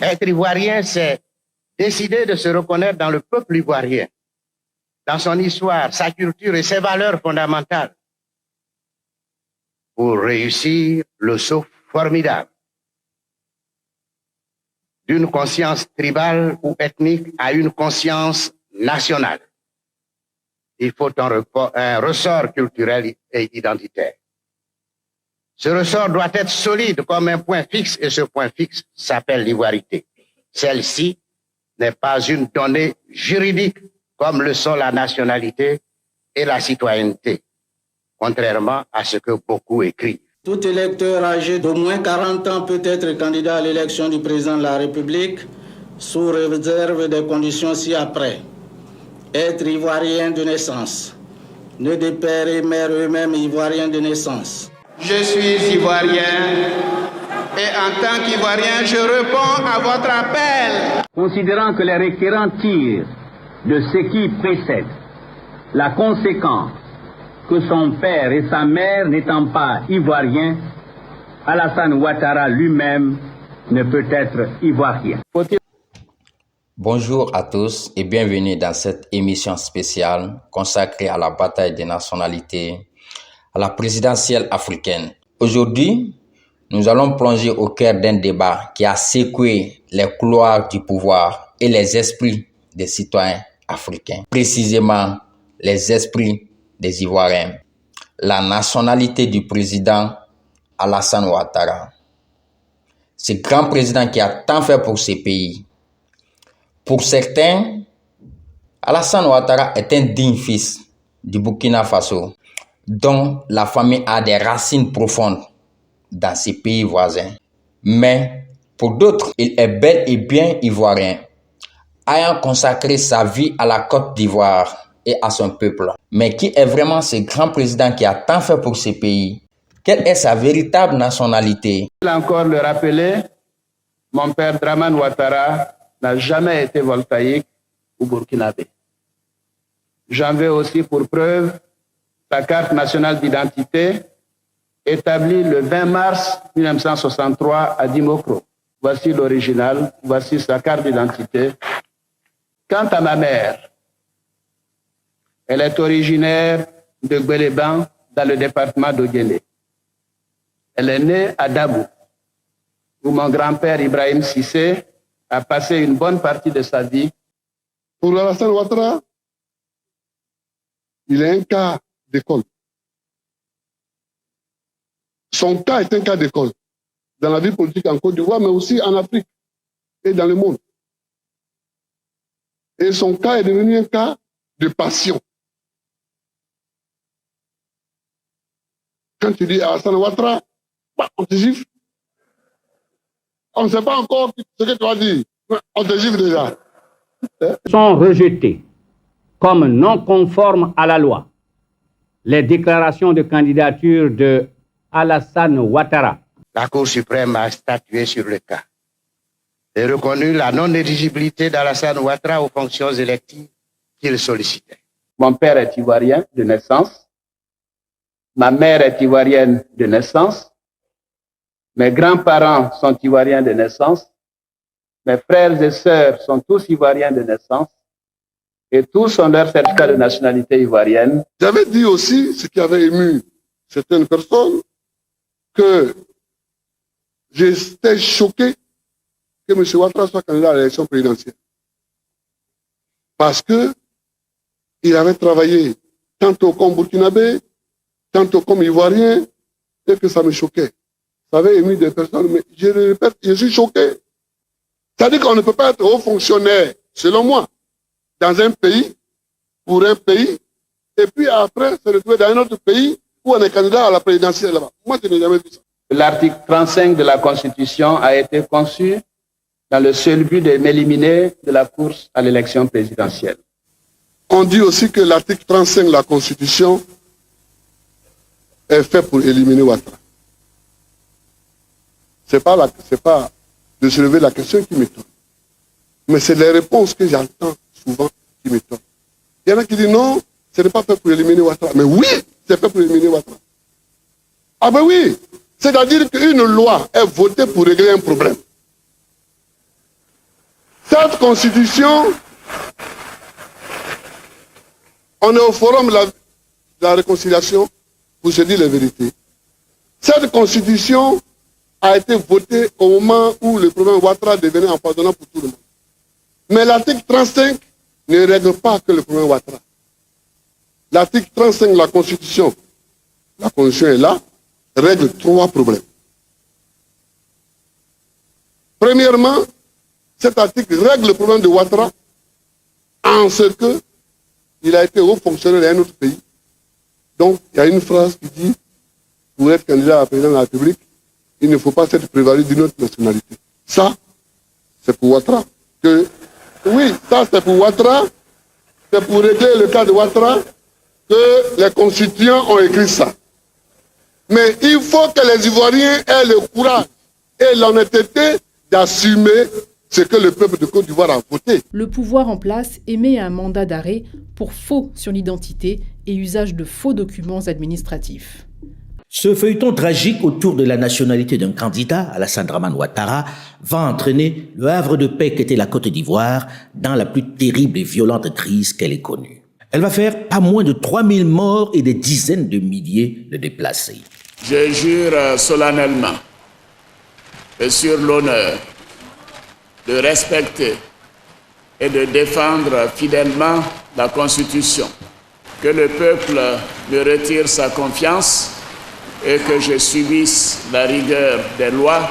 Être ivoirien, c'est décider de se reconnaître dans le peuple ivoirien, dans son histoire, sa culture et ses valeurs fondamentales, pour réussir le saut formidable d'une conscience tribale ou ethnique à une conscience nationale. Il faut un ressort culturel et identitaire. Ce ressort doit être solide comme un point fixe et ce point fixe s'appelle l'ivoirité. Celle-ci n'est pas une donnée juridique comme le sont la nationalité et la citoyenneté, contrairement à ce que beaucoup écrivent. Tout électeur âgé d'au moins 40 ans peut être candidat à l'élection du président de la République sous réserve des conditions ci-après. Être ivoirien de naissance, ne des pères et mères eux-mêmes ivoiriens de naissance. Je suis ivoirien et en tant qu'Ivoirien, je réponds à votre appel. Considérant que les requérants tirent de ce qui précède la conséquence que son père et sa mère n'étant pas ivoiriens, Alassane Ouattara lui-même ne peut être ivoirien. Bonjour à tous et bienvenue dans cette émission spéciale consacrée à la bataille des nationalités à la présidentielle africaine. Aujourd'hui, nous allons plonger au cœur d'un débat qui a secoué les couloirs du pouvoir et les esprits des citoyens africains, précisément les esprits des Ivoiriens. La nationalité du président Alassane Ouattara. Ce grand président qui a tant fait pour ce pays. Pour certains, Alassane Ouattara est un digne fils du Burkina Faso, dont la famille a des racines profondes dans ces pays voisins. Mais pour d'autres, il est bel et bien ivoirien, ayant consacré sa vie à la Côte d'Ivoire et à son peuple. Mais qui est vraiment ce grand président qui a tant fait pour ce pays? Quelle est sa véritable nationalité? Je vais encore le rappeler, mon père Dramane Ouattara n'a jamais été voltaïque ou burkinabé. J'en veux aussi pour preuve sa carte nationale d'identité établie le 20 mars 1963 à Dimokro. Voici l'original, voici sa carte d'identité. Quant à ma mère, elle est originaire de Gbeleban dans le département d'Oguéné. Elle est née à Dabou, où mon grand-père Ibrahim Cissé a passé une bonne partie de sa vie. Pour Alassane Ouattara, il est un cas d'école. Son cas est un cas d'école dans la vie politique en Côte d'Ivoire, mais aussi en Afrique et dans le monde. Et son cas est devenu un cas de passion. Quand tu dis Alassane Ouattara, on te gifle. On ne sait pas encore ce que tu vas dire. On te gifle déjà. Sont rejetés comme non conformes à la loi les déclarations de candidature de Alassane Ouattara. La Cour suprême a statué sur le cas et reconnu la non-éligibilité d'Alassane Ouattara aux fonctions électives qu'il sollicitait. Mon père est ivoirien de naissance, ma mère est ivoirienne de naissance, mes grands-parents sont ivoiriens de naissance, mes frères et sœurs sont tous ivoiriens de naissance et tous ont leur certificat de nationalité ivoirienne. J'avais dit aussi, ce qui avait ému certaines personnes, que j'étais choqué que M. Ouattara soit candidat à l'élection présidentielle. Parce que il avait travaillé tantôt comme burkinabé, tantôt comme ivoirien, et que ça me choquait. Ça avait ému des personnes, mais je le répète, je suis choqué. C'est-à-dire qu'on ne peut pas être haut fonctionnaire, selon moi, dans un pays, pour un pays, et puis après se retrouver dans un autre pays où on est candidat à la présidentielle là-bas. Moi, je n'ai jamais vu ça. L'article 35 de la Constitution a été conçu dans le seul but de m'éliminer de la course à l'élection présidentielle. On dit aussi que l'article 35 de la Constitution est fait pour éliminer Ouattara. C'est pas de se lever la question qui m'étonne. Mais c'est les réponses que j'entends souvent qui m'étonnent. Il y en a qui disent non, ce n'est pas fait pour éliminer Ouattara. Mais oui, c'est fait pour éliminer Ouattara. Ah ben oui, c'est-à-dire qu'une loi est votée pour régler un problème. Cette constitution, on est au forum de la réconciliation pour se dire la vérité. Cette constitution a été votée au moment où le président Ouattara devenait empoisonnant pour tout le monde. Mais l'article 35 ne règle pas que le président Ouattara. L'article 35 de la Constitution est là, règle 3 problèmes. Premièrement, cet article règle le problème de Ouattara en ce que il a été haut fonctionnaire d'un autre pays. Donc, il y a une phrase qui dit, pour être candidat à président de la République, il ne faut pas s'être prévalu d'une autre nationalité. Ça, c'est pour Ouattara. Oui, ça c'est pour Ouattara, c'est pour régler le cas de Ouattara que les constituants ont écrit ça. Mais il faut que les Ivoiriens aient le courage et l'honnêteté d'assumer ce que le peuple de Côte d'Ivoire a voté. Le pouvoir en place émet un mandat d'arrêt pour faux sur l'identité et usage de faux documents administratifs. Ce feuilleton tragique autour de la nationalité d'un candidat, Alassane Dramane Ouattara, va entraîner le havre de paix qu'était la Côte d'Ivoire dans la plus terrible et violente crise qu'elle ait connue. Elle va faire pas moins de 3000 morts et des dizaines de milliers de déplacés. Je jure solennellement et sur l'honneur de respecter et de défendre fidèlement la Constitution, que le peuple me retire sa confiance et que je subisse la rigueur des lois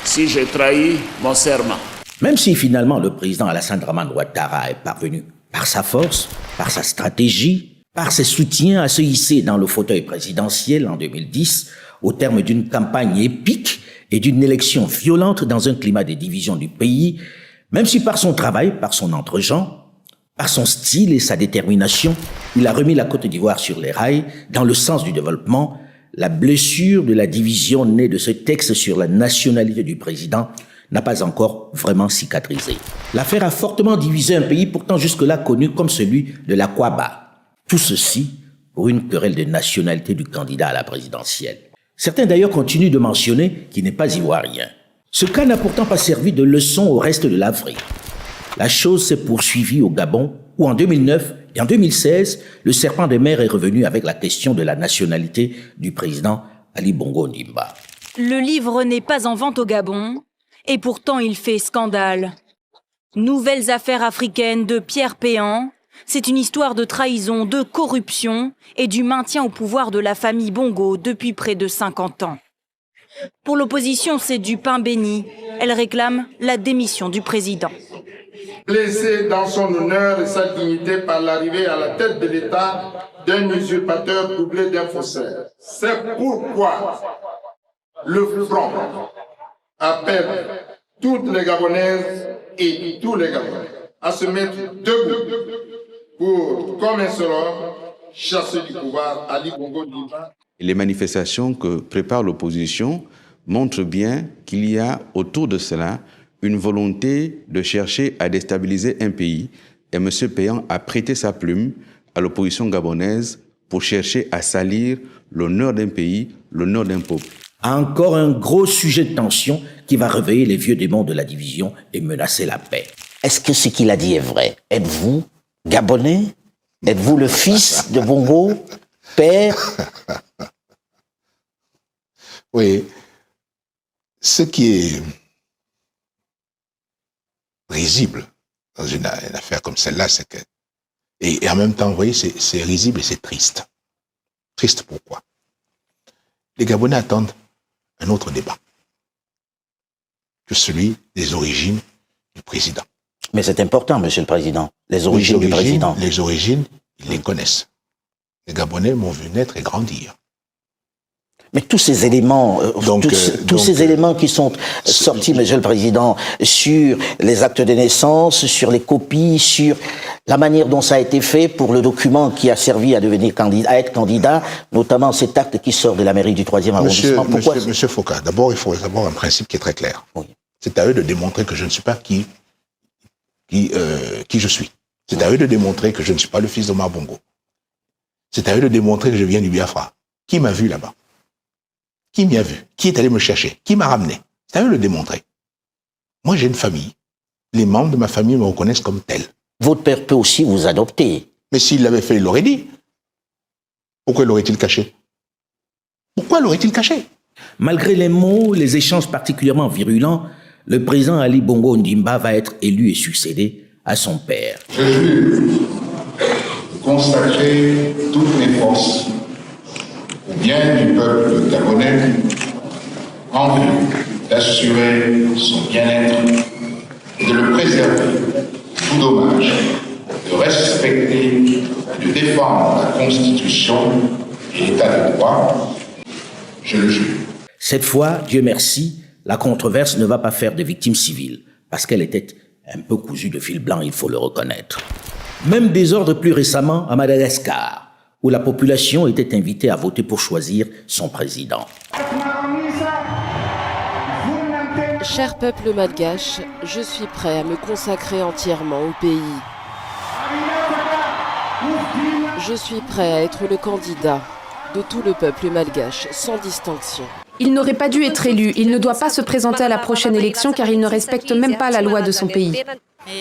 si j'ai trahi mon serment. Même si finalement le président Alassane Dramane Ouattara est parvenu par sa force, par sa stratégie, par ses soutiens à se hisser dans le fauteuil présidentiel en 2010, au terme d'une campagne épique et d'une élection violente dans un climat de division du pays, même si par son travail, par son entre-gens, par son style et sa détermination, il a remis la Côte d'Ivoire sur les rails, dans le sens du développement, la blessure de la division née de ce texte sur la nationalité du président n'a pas encore vraiment cicatrisé. L'affaire a fortement divisé un pays pourtant jusque-là connu comme celui de la Kwaba. Tout ceci pour une querelle de nationalité du candidat à la présidentielle. Certains d'ailleurs continuent de mentionner qu'il n'est pas ivoirien. Ce cas n'a pourtant pas servi de leçon au reste de l'Afrique. La chose s'est poursuivie au Gabon, où en 2009 et en 2016, le serpent de mer est revenu avec la question de la nationalité du président Ali Bongo Ondimba. Le livre n'est pas en vente au Gabon, et pourtant il fait scandale. Nouvelles affaires africaines de Pierre Péan, c'est une histoire de trahison, de corruption et du maintien au pouvoir de la famille Bongo depuis près de 50 ans. Pour l'opposition, c'est du pain béni. Elle réclame la démission du président. Blessé dans son honneur et sa dignité par l'arrivée à la tête de l'État d'un usurpateur doublé d'un faussaire. C'est pourquoi le Front appelle toutes les Gabonaises et tous les Gabonais à se mettre debout pour, comme un seul homme, chasser du pouvoir Ali Bongo Ondimba. Les manifestations que prépare l'opposition montrent bien qu'il y a autour de cela une volonté de chercher à déstabiliser un pays. Et M. Péan a prêté sa plume à l'opposition gabonaise pour chercher à salir l'honneur d'un pays, l'honneur d'un peuple. Encore un gros sujet de tension qui va réveiller les vieux démons de la division et menacer la paix. Est-ce que ce qu'il a dit est vrai? Êtes-vous Gabonais? Êtes-vous le fils de Bongo? Père? Oui. Ce qui est risible dans une affaire comme celle-là, c'est que... Et en même temps, vous voyez, c'est risible et c'est triste. Triste pourquoi? Les Gabonais attendent un autre débat que celui des origines du président. Mais c'est important, Monsieur le Président. Les origines du président. Les origines, ils les connaissent. Les Gabonais m'ont vu naître et grandir. Mais tous ces éléments, ces éléments qui sont sortis, Monsieur le Président, sur les actes de naissance, sur les copies, sur la manière dont ça a été fait pour le document qui a servi à devenir à être candidat, notamment cet acte qui sort de la mairie du 3e arrondissement. Monsieur Foucault, d'abord, il faut avoir un principe qui est très clair. Oui. C'est à eux de démontrer que je ne suis pas qui je suis. C'est à eux de démontrer que je ne suis pas le fils d'Omar Bongo. C'est à eux de démontrer que je viens du Biafra. Qui m'a vu là-bas? Qui m'y a vu? Qui est allé me chercher? Qui m'a ramené? C'est à eux de le démontrer. Moi, j'ai une famille les membres de ma famille me reconnaissent comme tel. Votre père peut aussi vous adopter. Mais s'il l'avait fait, il l'aurait dit. Pourquoi l'aurait-il caché? Pourquoi l'aurait-il caché? Malgré les mots, les échanges particulièrement virulents, le président Ali Bongo Ondimba va être élu et succédé à son père. Je jure de consacrer toutes mes forces au bien du peuple gabonais en vue d'assurer son bien-être et de le préserver de tout dommage, de respecter et de défendre la Constitution et l'État de droit. Je le jure. Cette fois, Dieu merci, la controverse ne va pas faire de victimes civiles, parce qu'elle était un peu cousue de fil blanc, il faut le reconnaître. Même désordre plus récemment à Madagascar, où la population était invitée à voter pour choisir son président. Cher peuple malgache, je suis prêt à me consacrer entièrement au pays. Je suis prêt à être le candidat de tout le peuple malgache, sans distinction. Il n'aurait pas dû être élu. Il ne doit pas se présenter à la prochaine élection car il ne respecte même pas la loi de son pays.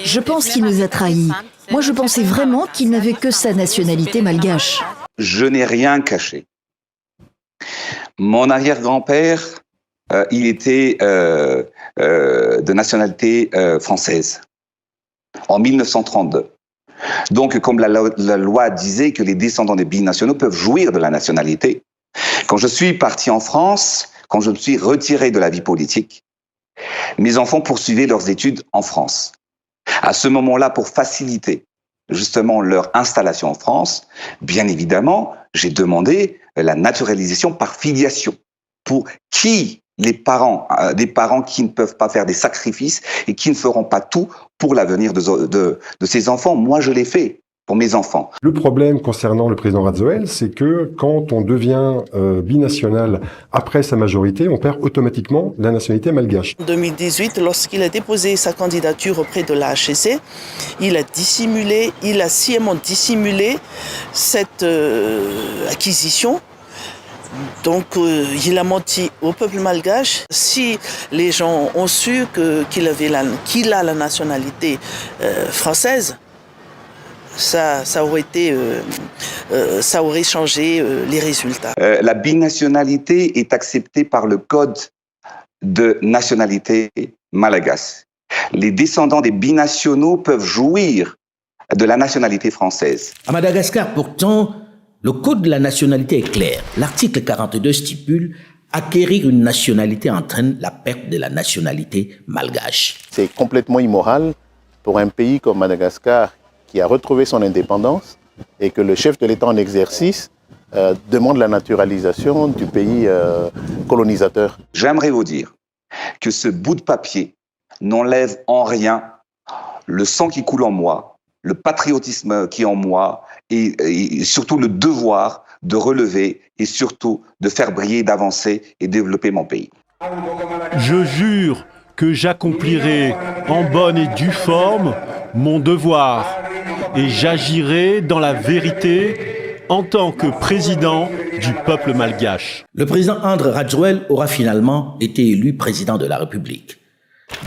Je pense qu'il nous a trahis. Moi, je pensais vraiment qu'il n'avait que sa nationalité malgache. Je n'ai rien caché. Mon arrière-grand-père, il était de nationalité française, en 1932. Donc, comme la loi disait que les descendants des binationaux peuvent jouir de la nationalité, quand je suis parti en France, quand je me suis retiré de la vie politique, mes enfants poursuivaient leurs études en France. À ce moment-là, pour faciliter justement leur installation en France, bien évidemment, j'ai demandé la naturalisation par filiation. Pour qui les parents, des parents qui ne peuvent pas faire des sacrifices et qui ne feront pas tout pour l'avenir de ces enfants. Moi, je l'ai fait pour mes enfants. Le problème concernant le président Radzoel, c'est que quand on devient binational après sa majorité, on perd automatiquement la nationalité malgache. En 2018, lorsqu'il a déposé sa candidature auprès de la HCC, il a sciemment dissimulé cette acquisition. Donc, il a menti au peuple malgache. Si les gens ont su qu'il a la nationalité française, ça aurait changé les résultats. La binationalité est acceptée par le code de nationalité malagasy. Les descendants des binationaux peuvent jouir de la nationalité française. À Madagascar, pourtant, le code de la nationalité est clair. L'article 42 stipule « Acquérir une nationalité entraîne la perte de la nationalité malgache ». C'est complètement immoral pour un pays comme Madagascar qui a retrouvé son indépendance et que le chef de l'État en exercice demande la naturalisation du pays colonisateur. J'aimerais vous dire que ce bout de papier n'enlève en rien le sang qui coule en moi, le patriotisme qui est en moi et surtout le devoir de relever et surtout de faire briller, d'avancer et développer mon pays. Je jure que j'accomplirai en bonne et due forme mon devoir et j'agirai dans la vérité en tant que président du peuple malgache. Le président André Radjoel aura finalement été élu président de la République.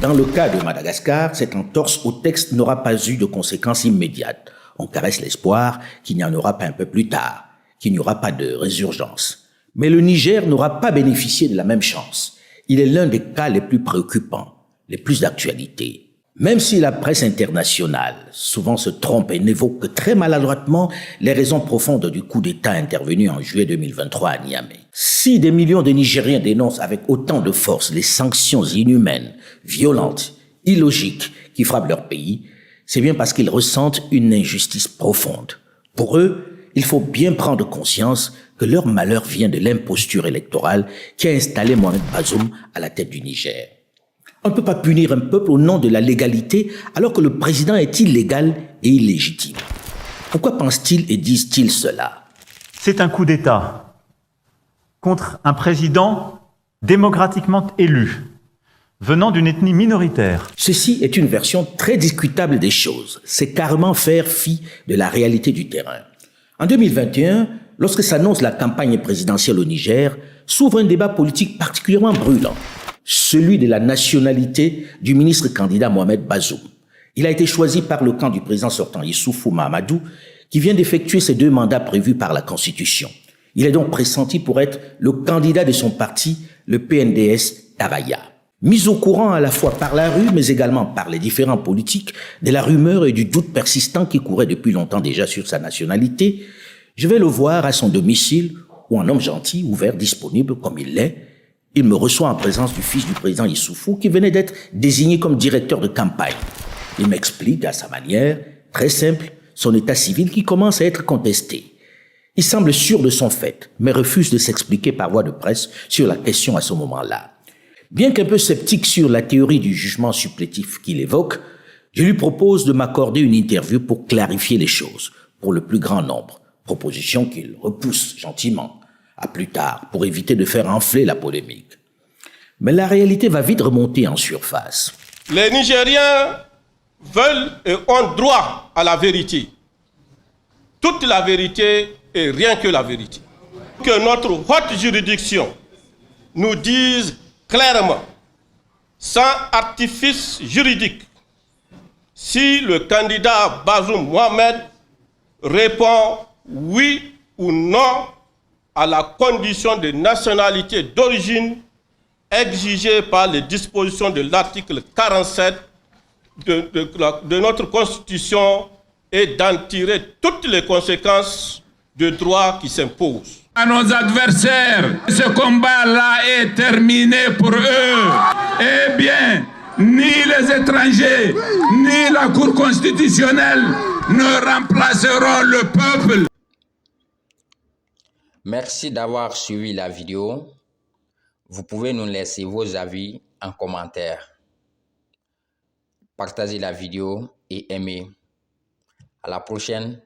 Dans le cas de Madagascar, cette entorse au texte n'aura pas eu de conséquences immédiates. On caresse l'espoir qu'il n'y en aura pas un peu plus tard, qu'il n'y aura pas de résurgence. Mais le Niger n'aura pas bénéficié de la même chance. Il est l'un des cas les plus préoccupants, les plus d'actualité. Même si la presse internationale souvent se trompe et n'évoque que très maladroitement les raisons profondes du coup d'État intervenu en juillet 2023 à Niamey. Si des millions de Nigériens dénoncent avec autant de force les sanctions inhumaines, violentes, illogiques qui frappent leur pays, c'est bien parce qu'ils ressentent une injustice profonde. Pour eux, il faut bien prendre conscience que leur malheur vient de l'imposture électorale qui a installé Mohamed Bazoum à la tête du Niger. On ne peut pas punir un peuple au nom de la légalité alors que le président est illégal et illégitime. Pourquoi pensent-ils et disent-ils cela? C'est un coup d'État contre un président démocratiquement élu, venant d'une ethnie minoritaire. Ceci est une version très discutable des choses. C'est carrément faire fi de la réalité du terrain. En 2021, lorsque s'annonce la campagne présidentielle au Niger, s'ouvre un débat politique particulièrement brûlant. Celui de la nationalité du ministre candidat Mohamed Bazoum. Il a été choisi par le camp du président sortant Issoufou Mahamadou, qui vient d'effectuer ses 2 mandats prévus par la Constitution. Il est donc pressenti pour être le candidat de son parti, le PNDS Taraya. Mis au courant à la fois par la rue, mais également par les différents politiques, de la rumeur et du doute persistant qui courait depuis longtemps déjà sur sa nationalité, je vais le voir à son domicile, où un homme gentil, ouvert, disponible comme il l'est, il me reçoit en présence du fils du président Issoufou, qui venait d'être désigné comme directeur de campagne. Il m'explique à sa manière, très simple, son état civil qui commence à être contesté. Il semble sûr de son fait, mais refuse de s'expliquer par voie de presse sur la question à ce moment-là. Bien qu'un peu sceptique sur la théorie du jugement supplétif qu'il évoque, je lui propose de m'accorder une interview pour clarifier les choses, pour le plus grand nombre, proposition qu'il repousse gentiment, à plus tard, pour éviter de faire enfler la polémique. Mais la réalité va vite remonter en surface. Les Nigériens veulent et ont droit à la vérité. Toute la vérité et rien que la vérité. Que notre haute juridiction nous dise clairement, sans artifice juridique, si le candidat Bazoum Mohamed répond oui ou non à la condition de nationalité d'origine exigée par les dispositions de l'article 47 de notre Constitution et d'en tirer toutes les conséquences de droit qui s'imposent. À nos adversaires, ce combat-là est terminé pour eux. Eh bien, ni les étrangers, ni la Cour constitutionnelle ne remplaceront le peuple. Merci d'avoir suivi la vidéo. Vous pouvez nous laisser vos avis en commentaire. Partagez la vidéo et aimez. À la prochaine.